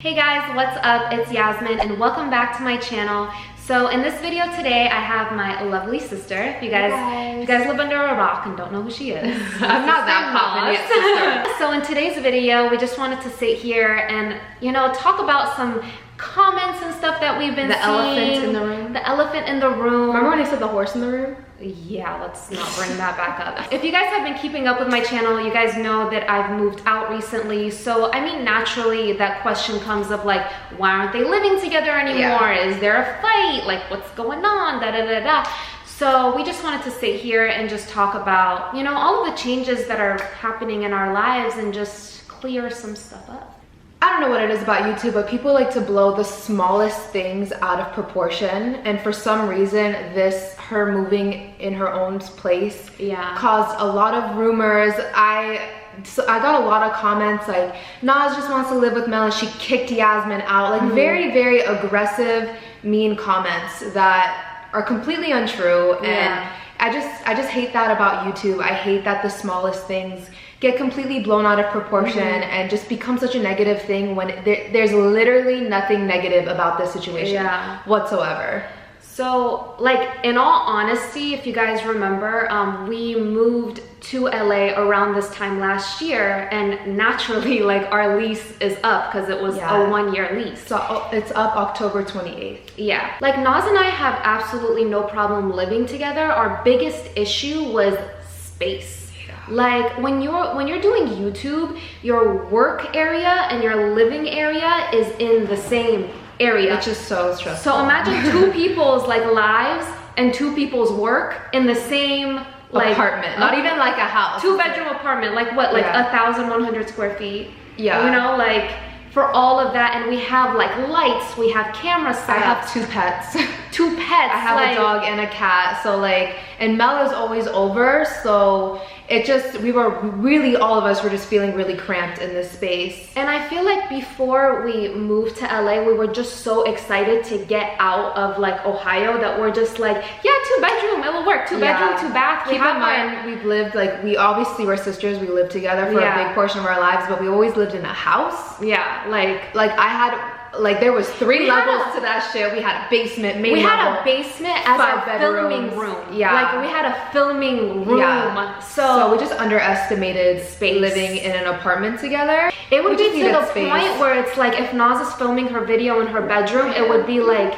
Hey guys, what's up? It's Yasmin and welcome back to my channel. So in this video today, I have my lovely sister. If you guys live under a rock and don't know who she is, I'm not that poppin' yet, sister. So in today's video, we just wanted to sit here and, you know, talk about some comments and stuff that we've been seeing. The elephant in the room. The elephant in the room. Remember when I said the horse in the room? Yeah, let's not bring that back up. If you guys have been keeping up with my channel, you guys know that I've moved out recently. So, I mean, naturally that question comes of like, why aren't they living together anymore? Yeah. Is there a fight? Like, what's going on? Da da da da. So we just wanted to sit here and just talk about, you know, all of the changes that are happening in our lives and just clear some stuff up. I don't know what it is about YouTube, but people like to blow the smallest things out of proportion. And for some reason, her moving in her own place caused a lot of rumors. I got a lot of comments like, Nas just wants to live with Mel and she kicked Yasmin out. Like very, very aggressive, mean comments that are completely untrue. And I just hate that about YouTube. I hate that the smallest things get completely blown out of proportion and just become such a negative thing when there's literally nothing negative about this situation whatsoever. So, like, in all honesty, if you guys remember, we moved to LA around this time last year, and naturally, like, our lease is up because it was a 1-year lease. So it's up October 28th. Yeah. Like, Naz and I have absolutely no problem living together. Our biggest issue was space. Like when you're doing YouTube, your work area and your living area is in the same area. Which is so stressful. So imagine two people's like lives and two people's work in the same like apartment. Not even like a house. 2-bedroom apartment. Like what? Like 1,100 square feet. Yeah. You know, like for all of that, and we have like lights, we have camera setups. I have 2 pets. 2 pets. I have a dog and a cat. So like, and Mel is always over, so it just, all of us were just feeling really cramped in this space. And I feel like before we moved to LA, we were just so excited to get out of like Ohio that we're just like, yeah, 2-bedroom, it will work. 2-bedroom, 2-bath. Keep in mind, we've lived, like, we obviously were sisters, we lived together for a big portion of our lives, but we always lived in a house. Yeah, like I had, like, there was 3 levels to that shit. We had a basement, we had a basement as our filming room. Yeah. Like, we had a filming room. Yeah. So we just underestimated space living in an apartment together. It would be to the point where it's like, if Naz is filming her video in her bedroom, it would be like,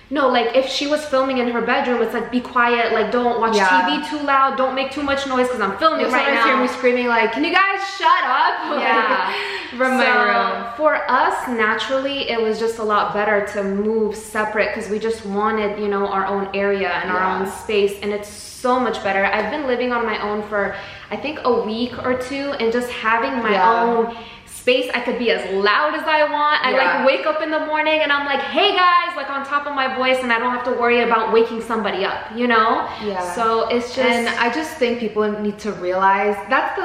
no, like if she was filming in her bedroom, it's like, be quiet, like don't watch TV too loud, don't make too much noise because I'm filming right now. You hear me screaming like, can you guys shut up? Yeah. From my room. For us, naturally, it was just a lot better to move separate because we just wanted, you know, our own area and our own space, and it's so much better. I've been living on my own for, I think, a week or 2, and just having my own space, I could be as loud as I want. I like wake up in the morning and I'm like, hey guys, like on top of my voice, and I don't have to worry about waking somebody up, you know? Yeah. So it's just, and I just think people need to realize that's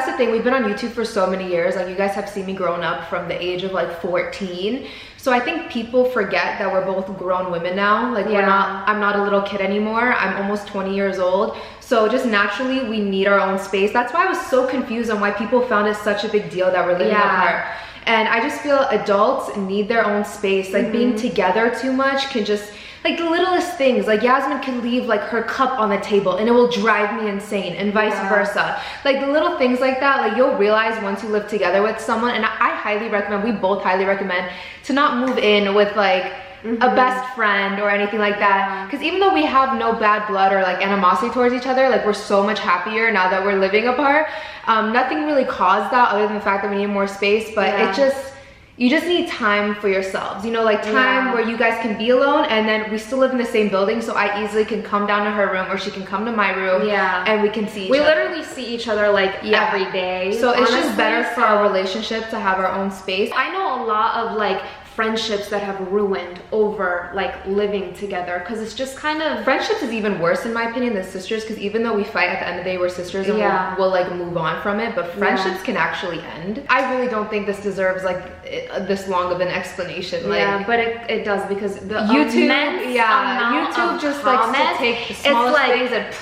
the thing. We've been on YouTube for so many years. Like, you guys have seen me growing up from the age of like 14. So I think people forget that we're both grown women now. Like I'm not a little kid anymore. I'm almost 20 years old. So just naturally, we need our own space. That's why I was so confused on why people found it such a big deal that we're living apart. And I just feel adults need their own space. Like being together too much can just, like the littlest things, like Yasmin could leave like her cup on the table and it will drive me insane, and vice versa. Like the little things like that, like you'll realize once you live together with someone. And I highly recommend, we both highly recommend, to not move in with like a best friend or anything like that, because even though we have no bad blood or like animosity towards each other, like we're so much happier now that we're living apart. Nothing really caused that other than the fact that we need more space, but it just, you just need time for yourselves, you know, like time where you guys can be alone. And then we still live in the same building, so I easily can come down to her room or she can come to my room, and we can see each other. We literally see each other like every day. So it's just better for our relationship to have our own space. I know a lot of like friendships that have ruined over like living together, because it's just kind of, friendships is even worse in my opinion than sisters, because even though we fight, at the end of the day we're sisters, and we'll like move on from it, but friendships can actually end. I really don't think this deserves like this long of an explanation. Like, but it does, because the YouTube YouTube just likes to take the smallest things and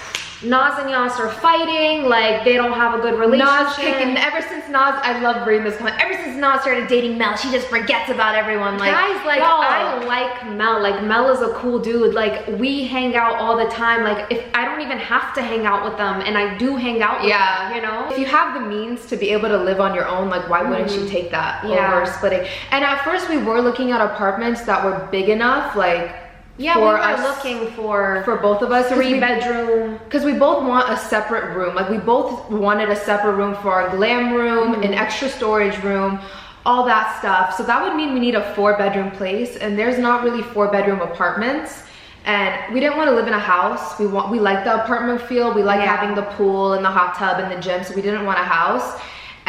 Nas and Yas are fighting, like they don't have a good relationship. Ever since Nas, I love reading this comment. Ever since Nas started dating Mel, she just forgets about everyone. Like, guys, like I like Mel. Like Mel is a cool dude. Like we hang out all the time. Like if I don't even have to hang out with them, and I do hang out with them, you know. If you have the means to be able to live on your own, like why wouldn't you take that over splitting? And at first we were looking at apartments that were big enough, like. Yeah, we were looking for both of us 3-bedroom, because we both want a separate room. Like we both wanted a separate room for our glam room, an extra storage room, all that stuff. So that would mean we need a 4-bedroom place, and there's not really 4-bedroom apartments. And we didn't want to live in a house. We like the apartment feel. We like having the pool and the hot tub and the gym, so we didn't want a house.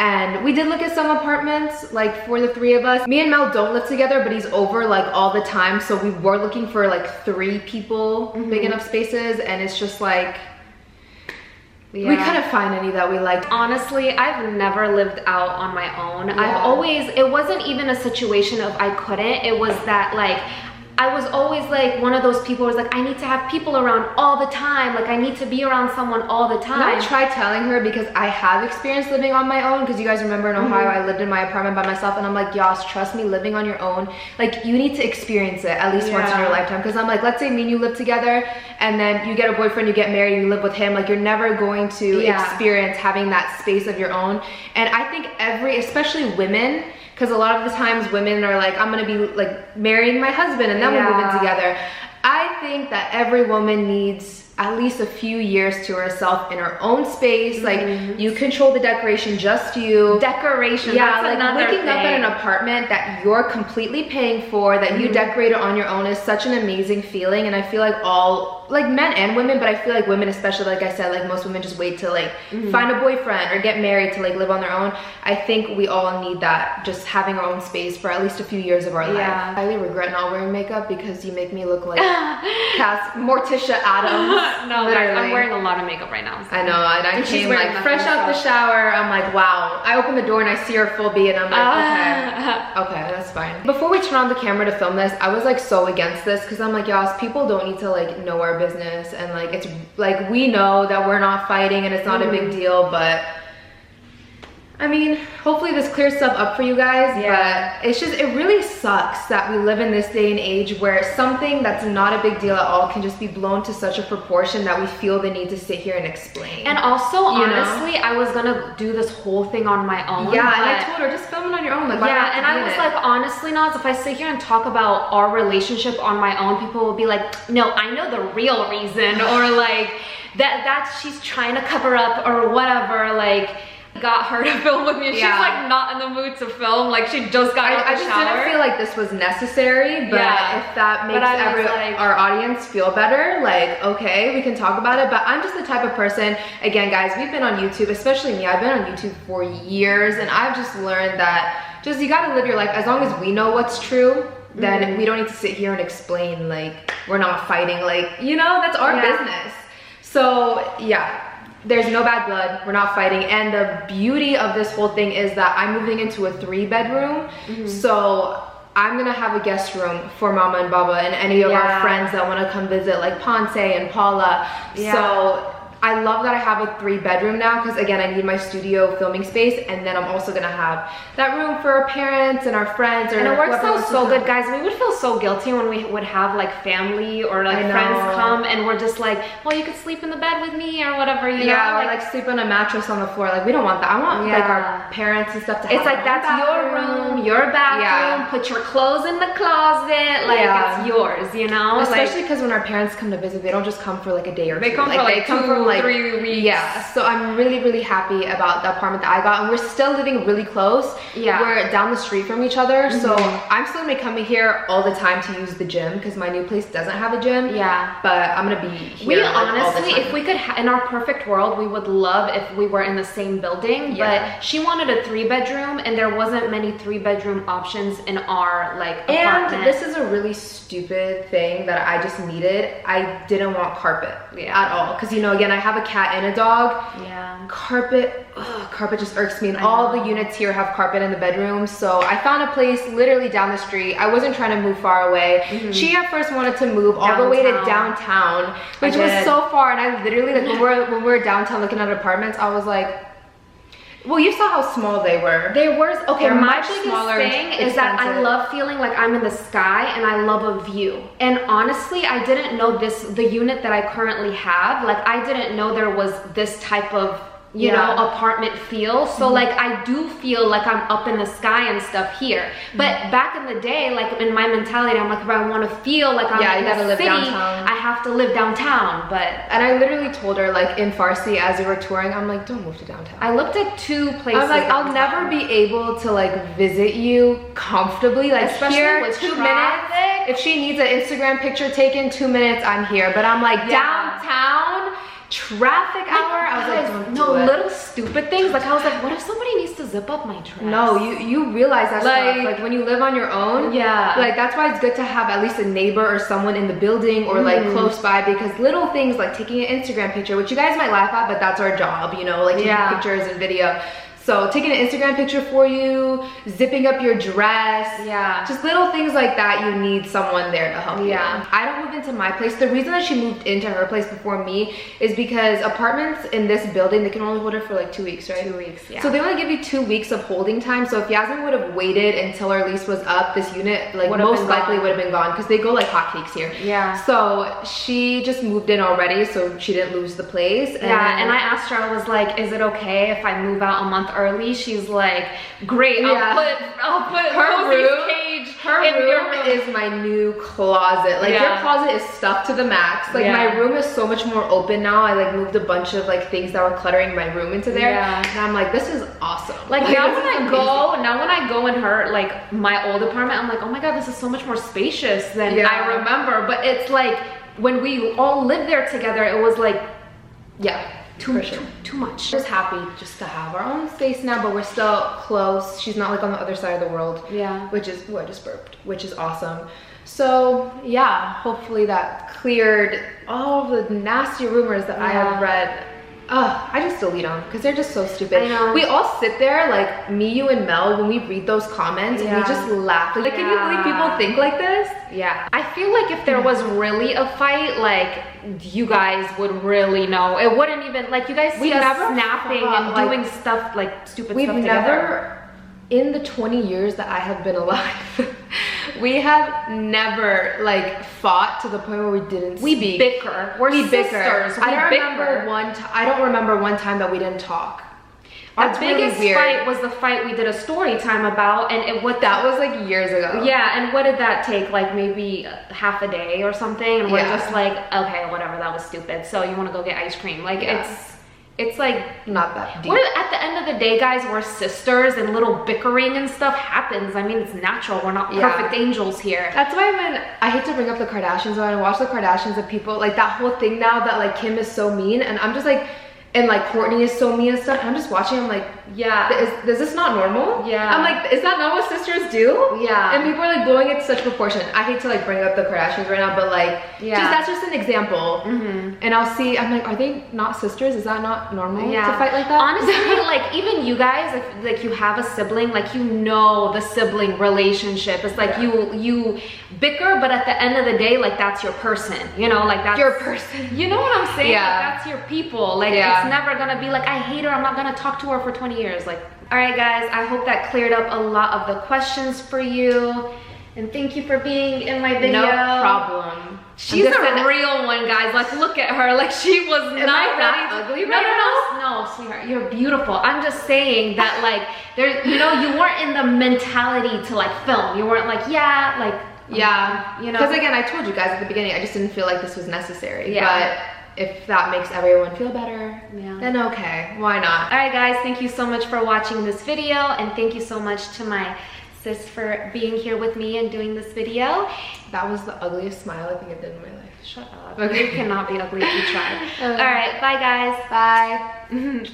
And we did look at some apartments, like for the 3 of us. Me and Mel don't live together, but he's over like all the time. So we were looking for like 3 people, big enough spaces. And it's just like, we couldn't find any that we liked. Honestly, I've never lived out on my own. I've always, it wasn't even a situation of I couldn't. It was that like, I was always like one of those people who was like, I need to have people around all the time. Like I need to be around someone all the time. And I tried telling her, because I have experience living on my own, because you guys remember in Ohio, I lived in my apartment by myself, and I'm like, Yas, trust me, living on your own, like you need to experience it at least once in your lifetime. Because I'm like, let's say me and you live together, and then you get a boyfriend, you get married, and you live with him, like you're never going to experience having that space of your own. And I think especially women, because a lot of the times women are like, I'm gonna be like marrying my husband and then we're moving together. I think that every woman needs at least a few years to herself in her own space. Like you control the decoration, just you. Decoration, that's like waking up in an apartment that you're completely paying for, that you decorated on your own, is such an amazing feeling. And I feel like like men and women, but I feel like women especially, like I said, like most women just wait to like find a boyfriend or get married to like live on their own. I think we all need that, just having our own space for at least a few years of our life. I highly regret not wearing makeup because you make me look like Morticia Adams. No, guys, I'm wearing a lot of makeup right now. So. I know, and I came like fresh out the shower. I'm like, wow. I open the door and I see her full B, and I'm like, okay, that's fine. Before we turn on the camera to film this, I was like so against this, because I'm like, Yas, people don't need to like know our business, and like it's like we know that we're not fighting and it's not a big deal, but I mean, hopefully this clears stuff up for you guys, but it's just, it really sucks that we live in this day and age where something that's not a big deal at all can just be blown to such a proportion that we feel the need to sit here and explain. And also, honestly, I was gonna do this whole thing on my own. Yeah, and I told her, just film it on your own. Like, and I was like, honestly, Naz, if I sit here and talk about our relationship on my own, people will be like, no, I know the real reason, or like, that she's trying to cover up or whatever, like, got her to film with me. She's like not in the mood to film, like she just got out of the shower. I just didn't feel like this was necessary, but if that makes our audience feel better, like okay, we can talk about it. But I'm just the type of person, again guys, we've been on YouTube, especially me, I've been on YouTube for years, and I've just learned that just you gotta live your life. As long as we know what's true, then we don't need to sit here and explain like we're not fighting, like, you know, that's our business. So yeah, there's no bad blood, we're not fighting. And the beauty of this whole thing is that I'm moving into a 3-bedroom, so I'm gonna have a guest room for Mama and Baba and any of our friends that want to come visit, like Ponce and Paula. So I love that I have a 3-bedroom now, because again, I need my studio filming space, and then I'm also gonna have that room for our parents and our friends. And it works out so good, guys. We would feel so guilty when we would have like family or like friends come, and we're just like, well, you could sleep in the bed with me or whatever, you know? Or like sleep on a mattress on the floor. Like we don't want that. I want like our parents and stuff to have. It's like, that's your room, your bathroom. Put your clothes in the closet. Like it's yours, you know? Especially because when our parents come to visit, they don't just come for like a day or two. They come for like 3 weeks. Yeah, so I'm really happy about the apartment that I got, and we're still living really close. We're down the street from each other, so I'm still gonna be coming here all the time to use the gym, because my new place doesn't have a gym. But I'm gonna be here. We honestly, if we could, in our perfect world, we would love if we were in the same building. But she wanted a 3-bedroom, and there wasn't many 3-bedroom options in our like apartment. And this is a really stupid thing that I just needed. I didn't want carpet at all, because you know, again, I have a cat and a dog. Carpet carpet just irks me, and all the units here have carpet in the bedroom. So I found a place literally down the street. I wasn't trying to move far away. She at first wanted to move all the way to downtown, which was so far, and I literally, like, when we were downtown looking at apartments, I was like, well, you saw how small they were. They were, okay, my biggest smaller, thing is that I love feeling like I'm in the sky, and I love a view. And honestly, I didn't know the unit that I currently have, like, I didn't know there was this type of, you know, apartment feel. So like, I do feel like I'm up in the sky and stuff here. But back in the day, like, in my mentality, I'm like, if I want to feel like I'm in the city, I have to live downtown. But and I literally told her, like, in Farsi as we were touring, I'm like, don't move to downtown. I looked at 2 places. I was like, I'll never be able to, like, visit you comfortably, like, especially here with 2 minutes. If she needs an Instagram picture taken, 2 minutes, I'm here. But I'm like, downtown, traffic hour, I was like, don't do it. Little stupid things. Like, I was like, what if somebody needs to zip up my dress? No, you realize that stuff. Like, when you live on your own, like, that's why it's good to have at least a neighbor or someone in the building or like close by, because little things like taking an Instagram picture, which you guys might laugh at, but that's our job, you know, like taking pictures and video. So taking an Instagram picture for you, zipping up your dress, just little things like that, you need someone there to help you. I don't move into my place. The reason that she moved into her place before me is because apartments in this building, they can only hold her for like 2 weeks, right? 2 weeks, So they only give you 2 weeks of holding time. So if Yasmin would have waited until her lease was up, this unit like most likely would have been gone, because they go like hotcakes here. So she just moved in already, so she didn't lose the place. And and I asked her, I was like, is it okay if I move out a month early? She's like, great, I'll put her room, cage. Her room is my new closet. Like, your closet is stuffed to the max. Like, my room is so much more open now. I like moved a bunch of like things that were cluttering my room into there. And I'm like, this is awesome. Like, now when I go in her, like, my old apartment, I'm like, oh my God, this is so much more spacious than I remember. But it's like, when we all lived there together, it was like, too much. Just happy just to have our own space now, but we're still close. She's not like on the other side of the world. Which is, I just burped, which is awesome. So yeah, hopefully that cleared all of the nasty rumors that I have read. I just delete them because they're just so stupid. I know. We all sit there, like me, you, and Mel, when we read those comments, and we just laugh. Like, can you believe people think like this? I feel like if there was really a fight, like, you guys would really know. It wouldn't even, like, you guys see us snapping and doing stuff, like, stupid stuff together. We've never, in the 20 years that I have been alive, we have never like fought to the point where we didn't speak. We bicker. We sisters. I don't remember one time that we didn't talk. Our biggest fight was the fight we did a story time about, and that was like years ago. And what did that take? Like maybe half a day or something, and we're just like, okay, whatever, that was stupid. So you want to go get ice cream? Like it's like not that deep. At the end of the day, guys, we're sisters, and little bickering and stuff happens. I mean, it's natural. We're not perfect angels here. That's why when I hate to bring up the Kardashians, when I watch the Kardashians and people like that whole thing now that like Kim is so mean, and I'm just like, and like Courtney is so mean and stuff, I'm just watching, I'm like, is this not normal? I'm like, is that not what sisters do? And people are like blowing it to such proportion. I hate to like bring up the Kardashians right now, but like, that's just an example. And I'll see, I'm like, are they not sisters? Is that not normal to fight like that? Honestly, like even you guys, if like you have a sibling, like you know the sibling relationship. It's like you bicker, but at the end of the day, like that's your person, you know, like that's your person. You know what I'm saying? Like, that's your people. Like it's never gonna be like, I hate her, I'm not gonna talk to her for 20 years. Like, all right guys, I hope that cleared up a lot of the questions for you, and thank you for being in my video. No problem. She's a real one, guys. Like, look at her. Like, she was not that ugly right now? No, sweetheart, you're beautiful. I'm just saying that, like, there, you know, you weren't in the mentality to like film. You weren't like, you know. Because again, I told you guys at the beginning, I just didn't feel like this was necessary. But if that makes everyone feel better, then okay, why not? All right guys, thank you so much for watching this video, and thank you so much to my sis for being here with me and doing this video. That was the ugliest smile I think I've done in my life. Shut up. Okay. You cannot be ugly if you try. All right, bye guys. Bye.